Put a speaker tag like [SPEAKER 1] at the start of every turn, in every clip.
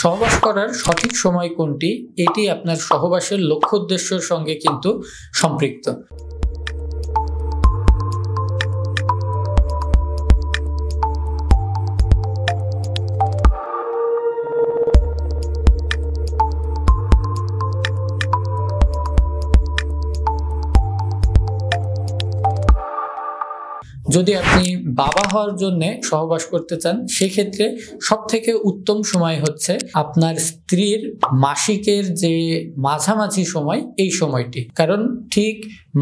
[SPEAKER 1] সহবাস করার সঠিক সময় কোনটি এটি আপনার সহবাসের লক্ষ্য উদ্দেশ্যের সঙ্গে কিন্তু সম্পৃক্ত। যদি আপনি বাবা হওয়ার জন্য সহবাস করতে চান সেক্ষেত্রে সবথেকে উত্তম সময় হচ্ছে আপনার স্ত্রীর মাসিকের যে মাঝামাঝি সময়, এই সময়টি। কারণ ঠিক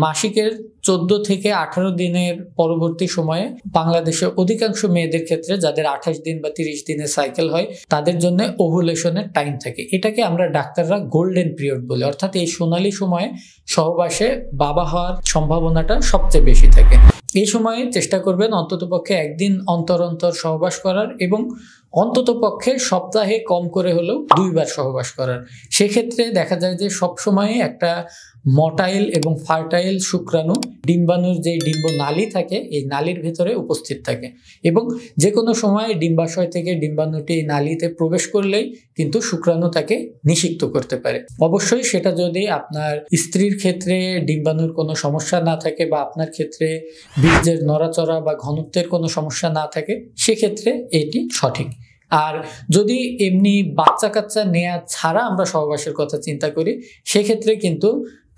[SPEAKER 1] মাসিকের 14 থেকে 18 দিনের পরবর্তী সময়ে বাংলাদেশে অধিকাংশ মেয়েদের ক্ষেত্রে যাদের 28 দিন বা 30 দিনের সাইকেল হয় তাদের জন্য ওভুলেশনের টাইম থাকে। এটাকে আমরা ডাক্তাররা গোল্ডেন পিরিয়ড বলি, অর্থাৎ এই সোনালী সময়ে সহবাসে বাবা হওয়ার সম্ভাবনাটা সবচেয়ে বেশি থাকে। এই সময়ে চেষ্টা করবেন অন্ততপক্ষে একদিন অন্তর অন্তর সহবাস করার এবং অন্ততপক্ষে সপ্তাহে কম করে হলেও 2 বার সহবাস করার। সেক্ষেত্রে দেখা যায় যে সবসময় একটা মটাইল এবং ফার্টাইল শুক্রাণু ডিম্বাণুর যে ডিম্ব নালী থাকে এই নালীর ভেতরে উপস্থিত থাকে এবং যে কোনো সময় ডিম্বাশয় থেকে ডিম্বাণুটি এই নালীতে প্রবেশ করলেই কিন্তু শুক্রাণু তাকে নিষিক্ত করতে পারে। অবশ্যই সেটা যদি আপনার স্ত্রীর ক্ষেত্রে ডিম্বাণুর কোনো সমস্যা না থাকে বা আপনার ক্ষেত্রে বীর্যের নড়াচড়া বা ঘনত্বের কোনো সমস্যা না থাকে সেক্ষেত্রে এটি সঠিক। আর যদি এমনি বাচ্চা কাচ্চা নেয়া ছাড়া আমরা সহবাসের কথা চিন্তা করি সেক্ষেত্রে কিন্তু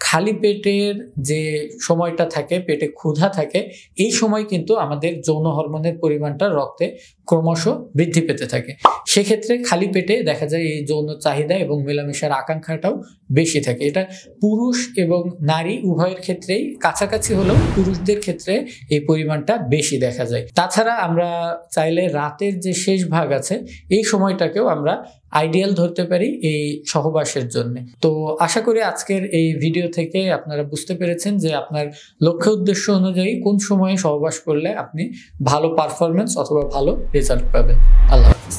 [SPEAKER 1] খালি পেটের যে সময়টা থাকে, পেটে ক্ষুধা থাকে, এই সময় কিন্তু আমাদের যৌন হরমোনের পরিমাণটা রক্তে ক্রমশ বৃদ্ধি পেতে থাকে। সেক্ষেত্রে খালি পেটে দেখা যায় এই যৌন চাহিদা এবং মেলামেশার আকাঙ্ক্ষাটাও বেশি থাকে। এটা পুরুষ এবং নারী উভয়ের ক্ষেত্রেই কাছাকাছি হলেও পুরুষদের ক্ষেত্রে এই পরিমাণটা বেশি দেখা যায়। তাছাড়া আমরা চাইলে রাতের যে শেষ ভাগ আছে এই সময়টাকেও আমরা আইডিয়াল ধরতে পারি এই সহবাসের জন্য। তো আশা করি আজকের এই ভিডিও থেকে আপনারা বুঝতে পেরেছেন যে আপনার লক্ষ্য উদ্দেশ্য অনুযায়ী কোন সময়ে সহবাস করলে আপনি ভালো পারফরমেন্স অথবা ভালো রেজাল্ট পাবেন। আল্লাহ হাফেজ।